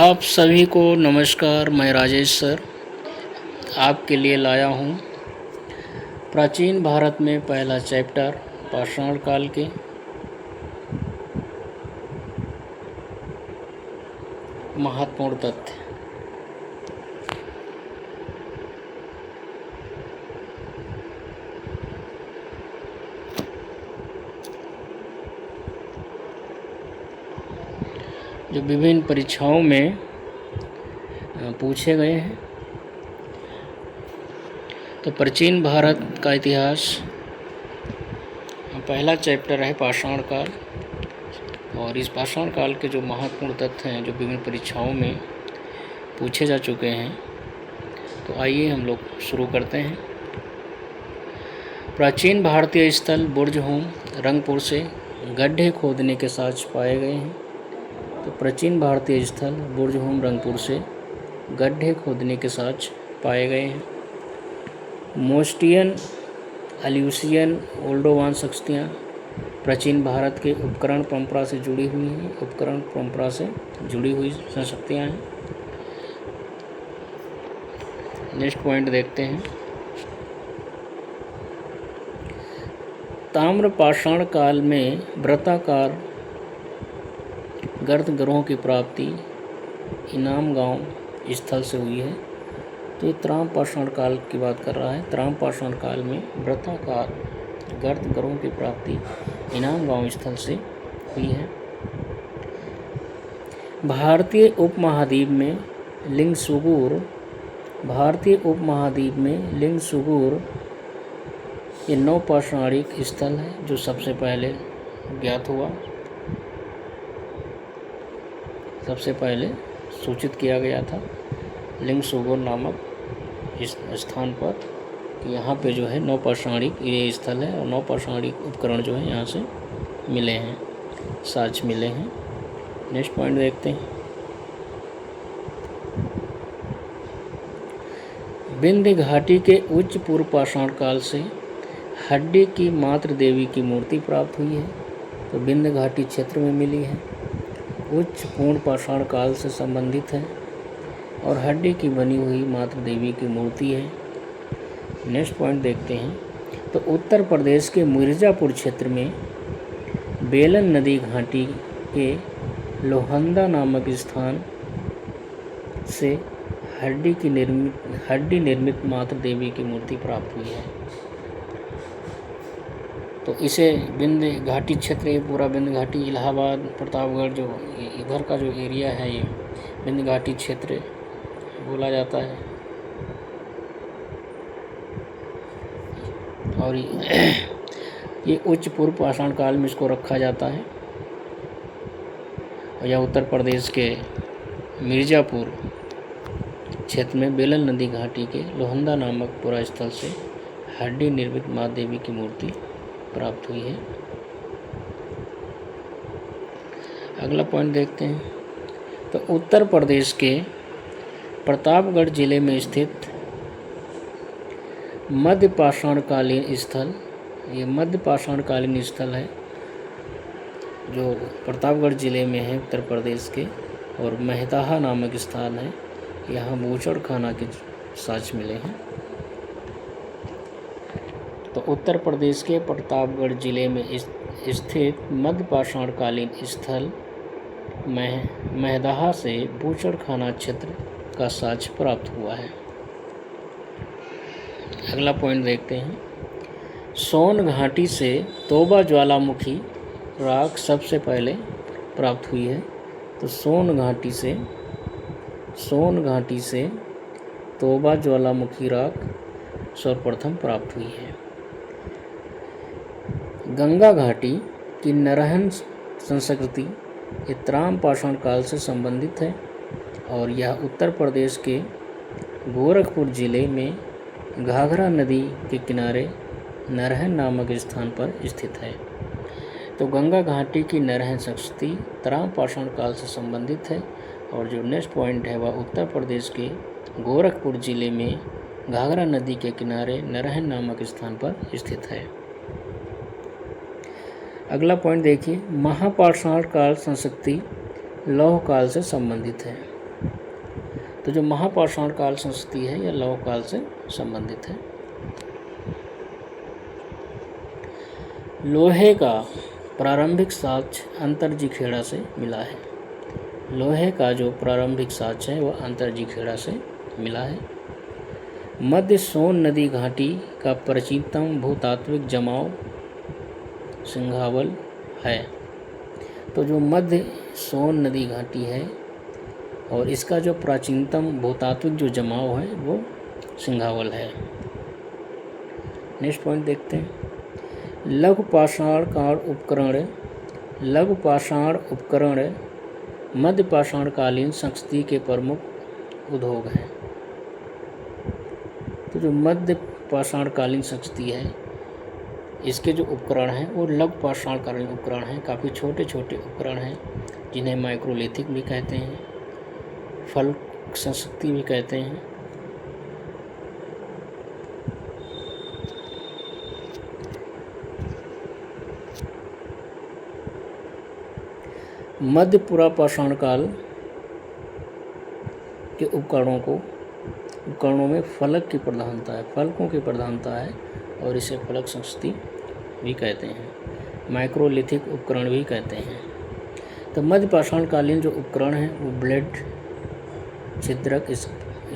आप सभी को नमस्कार। मैं राजेश सर आपके लिए लाया हूँ प्राचीन भारत में पहला चैप्टर पाषाण काल के महत्वपूर्ण तथ्य। जो विभिन्न परीक्षाओं में पूछे गए हैं। तो प्राचीन भारत का इतिहास पहला चैप्टर है पाषाण काल, और इस पाषाण काल के जो महत्वपूर्ण तथ्य हैं जो विभिन्न परीक्षाओं में पूछे जा चुके हैं। तो आइए हम लोग शुरू करते हैं। प्राचीन भारतीय स्थल बुर्जहोम रंगपुर से गड्ढे खोदने के साक्ष्य पाए गए हैं। तो प्राचीन भारतीय स्थल बुर्जहोम रंगपुर से गड्ढे खोदने के साक्ष्य पाए गए हैं। मोस्टियन अल्यूसियन ओल्डोवान शक्तियाँ प्राचीन भारत के उपकरण परंपरा से जुड़ी हुई हैं। उपकरण परंपरा से जुड़ी हुई संशक्तियाँ हैं। नेक्स्ट पॉइंट देखते हैं। ताम्र पाषाण काल में वृत्ताकार गर्त ग्रहों की प्राप्ति इनाम गांव स्थल से हुई है। तो ये त्राम पाषाण काल की बात कर रहा है। त्राम पाषाण काल में वृत्ताकार गर्त ग्रहों की प्राप्ति इनाम गांव स्थल से हुई है। भारतीय उपमहाद्वीप में लिंगसुगुर ये नवपाषाणिक स्थल है जो सबसे पहले ज्ञात हुआ, सबसे पहले सूचित किया गया था लिंगसुगुर नामक इस स्थान पर कि यहाँ पे जो है नवपाषाणिक ये स्थल है और नवपाषाणिक उपकरण जो है यहाँ से मिले हैं, साक्ष्य मिले हैं। नेक्स्ट पॉइंट देखते हैं। विंध्य घाटी के उच्च पूर्व पाषाण काल से हड्डी की मातृ देवी की मूर्ति प्राप्त हुई है। तो विंध्य घाटी क्षेत्र में मिली है, उच्च पूर्ण पाषाण काल से संबंधित है और हड्डी की बनी हुई मातृ देवी की मूर्ति है। नेक्स्ट पॉइंट देखते हैं। तो उत्तर प्रदेश के मिर्ज़ापुर क्षेत्र में बेलन नदी घाटी के लोहंदा नामक स्थान से हड्डी निर्मित मातृ देवी की मूर्ति प्राप्त हुई है। तो इसे विंध्य घाटी क्षेत्र, ये पूरा विंध्य घाटी इलाहाबाद प्रतापगढ़ जो इधर का जो एरिया है ये विंध्य घाटी क्षेत्र बोला जाता है। और ये उच्च पूर्व पाषाण काल में इसको रखा जाता है। और यह उत्तर प्रदेश के मिर्ज़ापुर क्षेत्र में बेलन नदी घाटी के लोहंदा नामक पुरा स्थल से हड्डी निर्मित माँ देवी की मूर्ति प्राप्त हुई है। अगला पॉइंट देखते हैं। तो उत्तर प्रदेश के प्रतापगढ़ जिले में स्थित मध्य पाषाणकालीन स्थल, ये मध्य पाषाणकालीन स्थल है जो प्रतापगढ़ जिले में है उत्तर प्रदेश के, और मेहदाहा नामक स्थान है। यहाँ बूचड़ खाना के साक्ष्य मिले हैं। तो उत्तर प्रदेश के प्रतापगढ़ जिले में स्थित मध्य पाषाणकालीन स्थल मेहदाहा से बूचड़ खाना क्षेत्र का साक्ष्य प्राप्त हुआ है। अगला पॉइंट देखते हैं। सोन घाटी से तोबा ज्वालामुखी राख सबसे पहले प्राप्त हुई है। तो सोन घाटी से तोबा ज्वालामुखी राख सर्वप्रथम प्राप्त हुई है। गंगा घाटी की नरहन संस्कृति ये त्राम पाषाण काल से संबंधित है और यह उत्तर प्रदेश के गोरखपुर जिले में घाघरा नदी के किनारे नरहन नामक स्थान पर स्थित है। तो गंगा घाटी की नरहन संस्कृति त्राम पाषाण काल से संबंधित है और जो नेक्स्ट पॉइंट है वह उत्तर प्रदेश के गोरखपुर जिले में घाघरा नदी के किनारे नरहन नामक स्थान पर स्थित है। अगला पॉइंट देखिए। महापाषाण काल संस्कृति लौह काल से संबंधित है। तो जो महापाषाण काल संस्कृति है यह लौह काल से संबंधित है। लोहे का प्रारंभिक साक्ष्य अंतर्जीखेड़ा से मिला है। लोहे का जो प्रारंभिक साक्ष्य है वह अंतर्जीखेड़ा से मिला है। मध्य सोन नदी घाटी का प्राचीनतम भूतात्विक जमाव सिंघावल है। तो जो मध्य सोन नदी घाटी है और इसका जो प्राचीनतम भूतात्विक जो जमाव है वो सिंघावल है। नेक्स्ट पॉइंट देखते हैं। लघु पाषाण काल उपकरण मध्य पाषाणकालीन संस्कृति के प्रमुख उद्योग हैं। तो जो मध्य पाषाणकालीन संस्कृति है इसके जो उपकरण हैं वो लघु पाषाणकालीन उपकरण हैं। काफ़ी छोटे छोटे उपकरण हैं जिन्हें माइक्रोलिथिक भी कहते हैं, फल्क संस्कृति भी कहते हैं। मध्य पुरापाषाण काल के उपकरणों में फलक की प्रधानता है, फलकों की प्रधानता है और इसे फलक संस्कृति भी कहते हैं, माइक्रोलिथिक उपकरण भी कहते हैं। तो मध्य पाषाणकालीन जो उपकरण हैं वो ब्लेड, छिद्रक,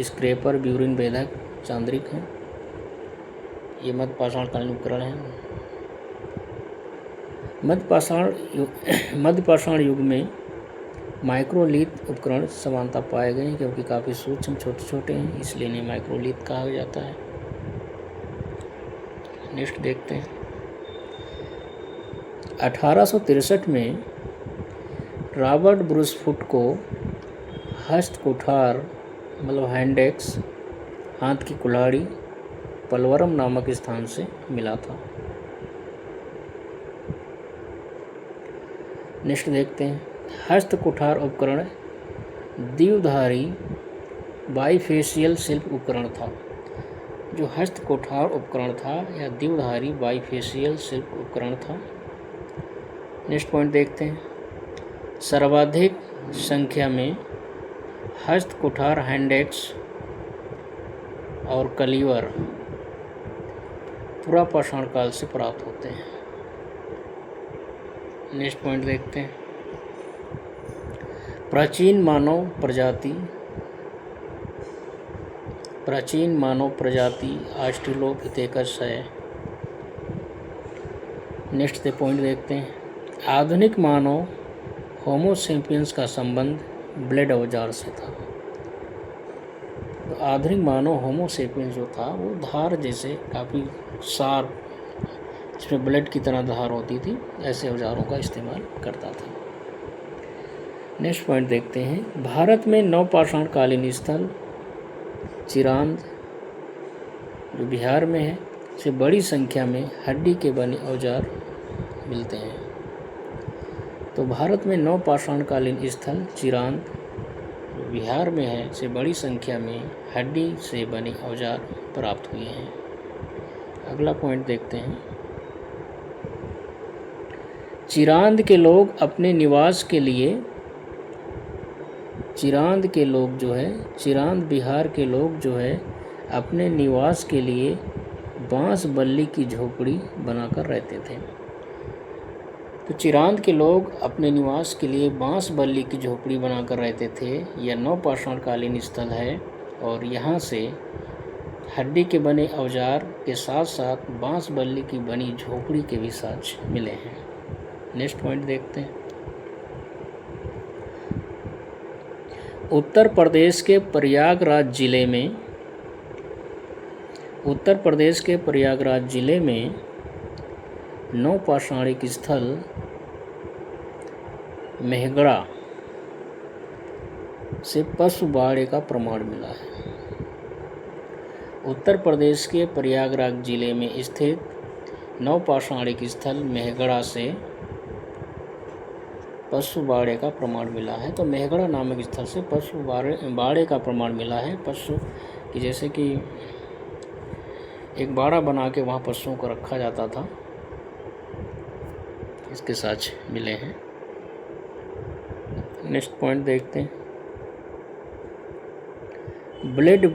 स्क्रैपर, ब्यूरिन भेदक, चांद्रिक हैं। ये मध्य पाषाणकालीन उपकरण हैं। मध्य पाषाण युग में माइक्रोलिथ उपकरण समानता पाए गए हैं क्योंकि काफ़ी सूक्ष्म छोटे छोटे हैं, इसलिए इन्हें माइक्रोलिथ कहा जाता है। नेक्स्ट देखते हैं। 1863 में रॉबर्ट ब्रूस फुट को हस्त कुठार मतलब हैंडेक्स, हाथ की कुल्हाड़ी, पलवरम नामक स्थान से मिला था। नेक्स्ट देखते हैं। हस्त कुठार उपकरण द्विधारी बाइफेशियल शिल्प उपकरण था। जो हस्त कुठार उपकरण था या द्विधारी बाइफेशियल शिल्प उपकरण था। नेक्स्ट पॉइंट देखते हैं। सर्वाधिक संख्या में हस्त कुठार हैंडेक्स और कलीवर पुरापाषाण काल से प्राप्त होते हैं। नेक्स्ट पॉइंट देखते हैं। प्राचीन मानव प्रजाति ऑस्ट्रेलोपिथेकस है। नेक्स्ट पॉइंट देखते हैं। आधुनिक मानव होमो सेपियंस का संबंध ब्लेड औजार से था। तो आधुनिक मानव होमो सेपियंस जो था वो धार जैसे काफ़ी शार्प, इसमें ब्लेड की तरह धार होती थी, ऐसे औजारों का इस्तेमाल करता था। नेक्स्ट पॉइंट देखते हैं। भारत में नवपाषाणकालीन स्थल चिरांद जो बिहार में है से बड़ी संख्या में हड्डी के बने औजार मिलते हैं। तो भारत में नवपाषाणकालीन स्थल चिरांद जो बिहार में है से बड़ी संख्या में हड्डी से बने औजार प्राप्त हुए हैं। अगला पॉइंट देखते हैं। चिरांद के लोग अपने निवास के लिए चिरांद बिहार के लोग जो है अपने निवास के लिए बांस बल्ली की झोपड़ी बनाकर रहते थे। तो चिरांद के लोग अपने निवास के लिए बांस बल्ली की झोपड़ी बनाकर रहते थे। यह नवपाषाणकालीन स्थल है और यहाँ से हड्डी के बने औजार के साथ साथ बांस बल्ली की बनी झोपड़ी के भी साक्ष्य मिले हैं। नेक्स्ट पॉइंट देखते हैं। उत्तर प्रदेश के प्रयागराज जिले में नवपाषाणिक स्थल मेहगड़ा से पशु बाड़े का प्रमाण मिला है। उत्तर प्रदेश के प्रयागराज जिले में स्थित नवपाषाणिक स्थल मेहगड़ा से पशु बाड़े का प्रमाण मिला है। तो मेहगड़ा नामक स्थल से पशु बाड़े का प्रमाण मिला है। पशु की जैसे कि एक बाड़ा बना के वहाँ पशुओं को रखा जाता था, इसके साक्ष्य मिले हैं। नेक्स्ट पॉइंट देखते हैं। ब्लड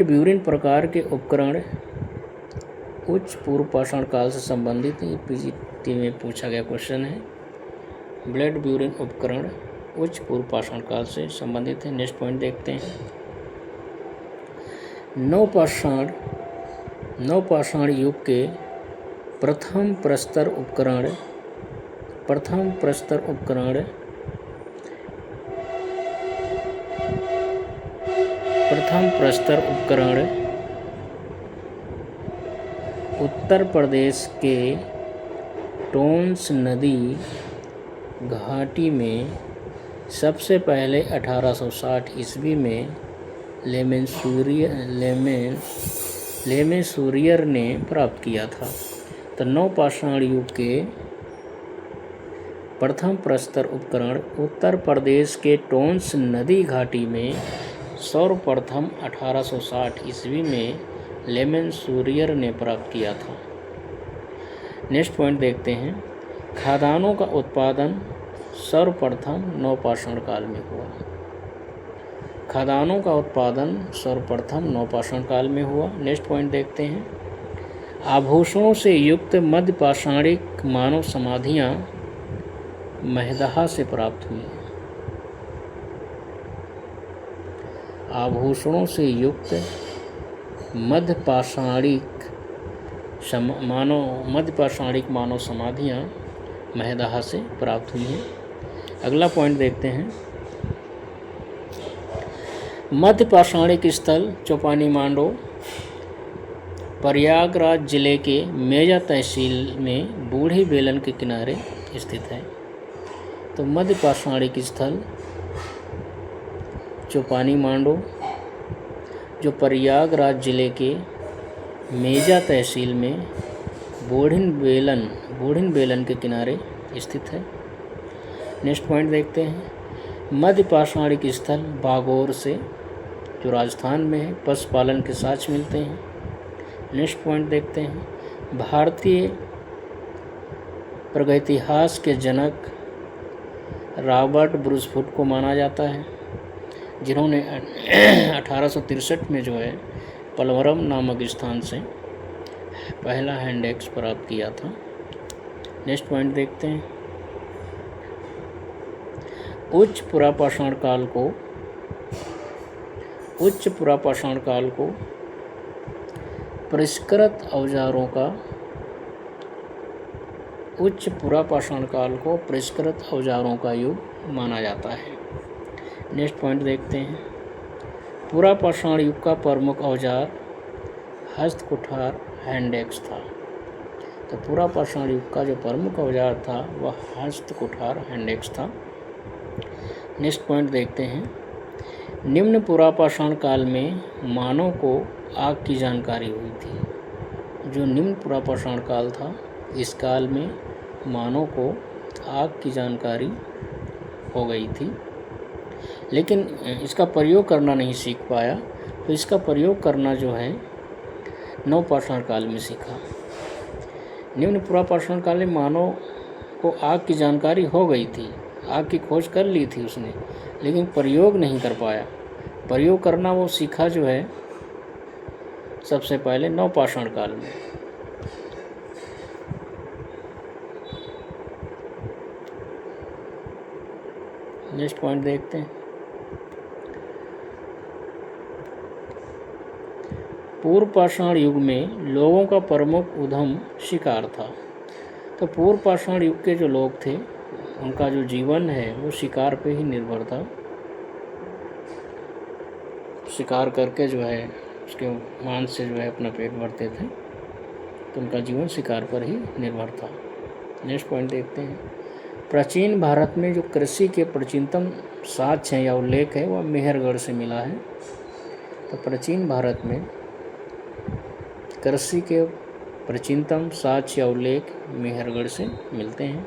ब्यूरिन प्रकार के उपकरण उच्च पूर्व पाषाण काल से संबंधित, ये पीजीटी में पूछा गया क्वेश्चन है। ब्लड ब्यूरिन उपकरण उच्च पूर्व पाषाण काल से संबंधित है। नेक्स्ट पॉइंट देखते हैं। नवपाषाण युग के प्रथम प्रस्तर उपकरण उत्तर प्रदेश के टोंस नदी घाटी में सबसे पहले 1860 ईस्वी में लेमेसुरियर ने प्राप्त किया था। तो नवपाषाण युग के प्रथम प्रस्तर उपकरण उत्तर प्रदेश के टोंस नदी घाटी में सर्वप्रथम 1860 ईस्वी में लेमेसुरियर ने प्राप्त किया था। नेक्स्ट पॉइंट देखते हैं। खादानों का उत्पादन सर्वप्रथम नवपाषाण काल में हुआ। खादानों का उत्पादन सर्वप्रथम नवपाषाण काल में हुआ। नेक्स्ट पॉइंट देखते हैं। आभूषणों से युक्त मध्यपाषाणिक मानव समाधियां महदहा से प्राप्त हुई। आभूषणों से युक्त मध्यपाषाणिक मानव समाधियां महदहा से प्राप्त हुई हैं। अगला पॉइंट देखते हैं। मध्यपाषाणिक स्थल चौपानी मांडो प्रयागराज जिले के मेजा तहसील में बूढ़ी बेलन के किनारे स्थित है। तो मध्यपाषाणिक स्थल चौपानी मांडो जो प्रयागराज जिले के मेजा तहसील में बूढ़ी बेलन के किनारे स्थित है। नेक्स्ट पॉइंट देखते हैं। मध्यपाषाणिक स्थल बागौर से जो राजस्थान में है पशुपालन के साक्ष्य मिलते हैं। नेक्स्ट पॉइंट देखते हैं। भारतीय प्रागैतिहास के जनक रॉबर्ट ब्रूसफुट को माना जाता है, जिन्होंने 1863 में जो है पलवरम नामक स्थान से पहला हैंड एक्स प्राप्त किया था। नेक्स्ट पॉइंट देखते हैं। उच्च पुरापाषाण काल को परिष्कृत औजारों का युग माना जाता है। नेक्स्ट पॉइंट देखते हैं। पुरापाषाण युग का प्रमुख औजार हस्त कुठार हैंड एक्स था। तो पुरापाषाण युग का जो प्रमुख औजार था वह हस्त कुठार हैंड एक्स था। नेक्स्ट पॉइंट देखते हैं। निम्न पुरापाषाण काल में मानव को आग की जानकारी हुई थी। जो निम्न पुरापाषाण काल था इस काल में मानव को आग की जानकारी हो गई थी, लेकिन इसका प्रयोग करना नहीं सीख पाया। तो इसका प्रयोग करना जो है नवपाषाण काल में सीखा। निम्न पुरापाषाण काल में मानव को आग की जानकारी हो गई थी, आग की खोज कर ली थी उसने, लेकिन प्रयोग नहीं कर पाया। प्रयोग करना वो सीखा जो है सबसे पहले नवपाषाण काल में। नेक्स्ट पॉइंट देखते हैं। पूर्व पाषाण युग में लोगों का प्रमुख उद्यम शिकार था। तो पूर्व पाषाण युग के जो लोग थे उनका जो जीवन है वो शिकार पे ही निर्भर था। शिकार करके जो है उसके मांस से जो है अपना पेट भरते थे, तो उनका जीवन शिकार पर ही निर्भर था। नेक्स्ट पॉइंट देखते हैं। प्राचीन भारत में जो कृषि के प्राचीनतम साक्ष्य हैं या उल्लेख है वह मेहरगढ़ से मिला है। तो प्राचीन भारत में कृषि के प्राचीनतम साक्ष्य या उल्लेख मेहरगढ़ से मिलते हैं।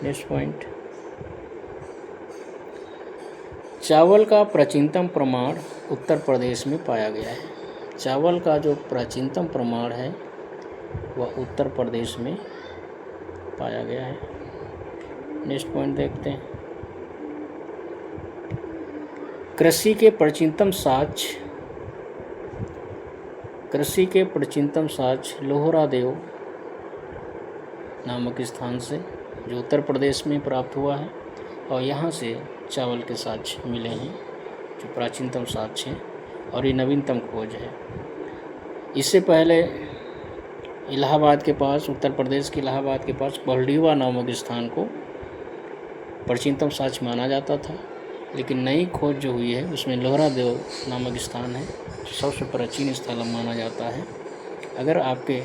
Next point. चावल का प्राचीनतम प्रमाण उत्तर प्रदेश में पाया गया है। चावल का जो प्राचीनतम प्रमाण है वह उत्तर प्रदेश में पाया गया है। नेक्स्ट पॉइंट देखते हैं। कृषि के प्राचीनतम साक्ष्य लोहरा देव नामक स्थान से, जो उत्तर प्रदेश में प्राप्त हुआ है, और यहाँ से चावल के साक्ष्य मिले हैं, जो प्राचीनतम साक्ष्य हैं, और ये नवीनतम खोज है। इससे पहले इलाहाबाद के पास, उत्तर प्रदेश के इलाहाबाद के पास कोल्डिवा नामक स्थान को प्राचीनतम साक्ष्य माना जाता था, लेकिन नई खोज जो हुई है उसमें लोहरा देव नामक स्थान है जो सबसे प्राचीन स्थल माना जाता है। अगर आपके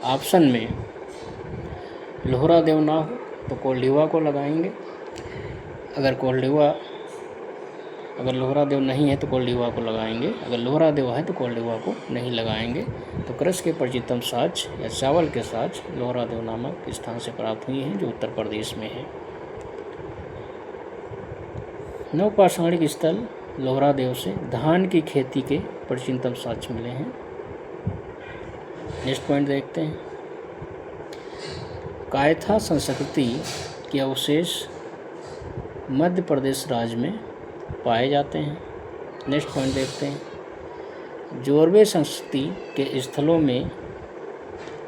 ऑप्शन में लोहरा देव ना हो तो कोल्डिवा को लगाएंगे, अगर लोहरा देव नहीं है तो कोल्डिवा को लगाएंगे, अगर लोहरा देव है तो कोल्डिवा को नहीं लगाएंगे। तो कृषि के प्राचीनतम साक्ष्य या चावल के साक्ष्य लोहरा देव नामक स्थान से प्राप्त हुई हैं, जो उत्तर प्रदेश में है। नवपाषाणिक स्थल लोहरा देव से धान की खेती के प्राचीनतम साक्ष्य मिले हैं। नेक्स्ट पॉइंट देखते हैं। कायथा संस्कृति के अवशेष मध्य प्रदेश राज्य में पाए जाते हैं। नेक्स्ट पॉइंट देखते हैं। जोरवे संस्कृति के स्थलों में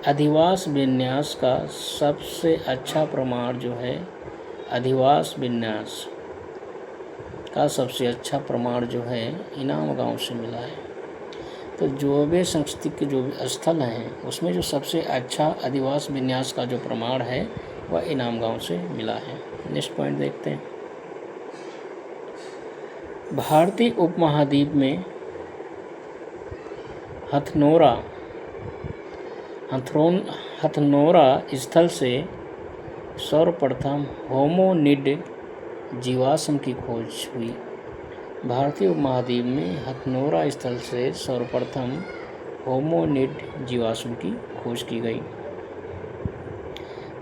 अधिवास विन्यास का सबसे अच्छा प्रमाण जो है, अधिवास विन्यास का सबसे अच्छा प्रमाण जो है इनाम गांव से मिला है। तो जोरवे संस्कृति के जो स्थल हैं उसमें जो सबसे अच्छा अधिवास विन्यास का जो प्रमाण है वह इनाम गांव से मिला है। नेक्स्ट पॉइंट देखते हैं। भारतीय उपमहाद्वीप में हथनोरा स्थल से सर्वप्रथम होमोनिड जीवाश्म की खोज हुई। भारतीय उपमहाद्वीप में हथनोरा स्थल से सर्वप्रथम होमोनिड जीवाश्म की खोज की गई।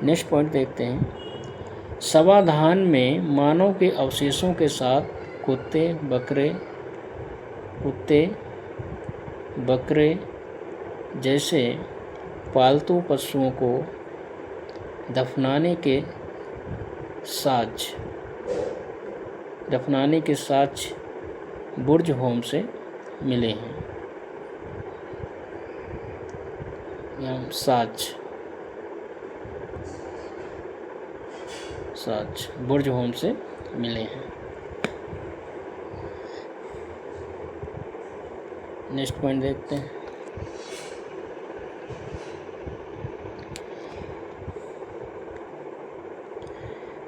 नेक्स्ट पॉइंट देखते हैं। सवाधान में मानव के अवशेषों के साथ कुत्ते बकरे जैसे पालतू पशुओं को दफनाने के साक्ष्य बुर्ज होम से मिले हैं। साक्ष्य बुर्ज होम से मिले हैं। नेक्स्ट पॉइंट देखते हैं।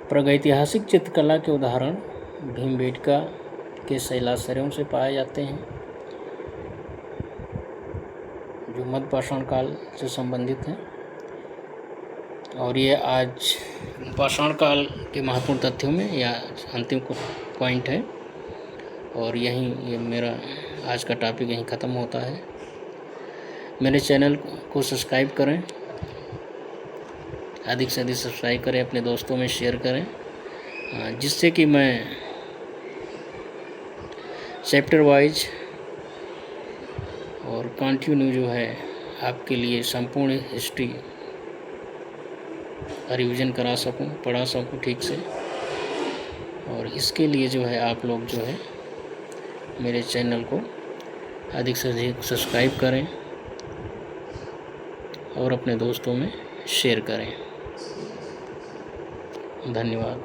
प्रागैतिहासिक चित्रकला के उदाहरण भीमबेटका के शैलाश्रयों से पाए जाते हैं, जो मध्यपाषाण काल से संबंधित हैं, और ये आज पाषाण काल के महत्वपूर्ण तथ्यों में या अंतिम पॉइंट है। और यहीं ये मेरा आज का टॉपिक यहीं ख़त्म होता है। मेरे चैनल को सब्सक्राइब करें, अधिक से अधिक सब्सक्राइब करें, अपने दोस्तों में शेयर करें, जिससे कि मैं चैप्टर वाइज और कंटिन्यू जो है आपके लिए संपूर्ण हिस्ट्री रिवीजन करा सकूं, पढ़ा सकूं ठीक से। और इसके लिए जो है आप लोग जो है मेरे चैनल को अधिक से अधिक सब्सक्राइब करें और अपने दोस्तों में शेयर करें। धन्यवाद।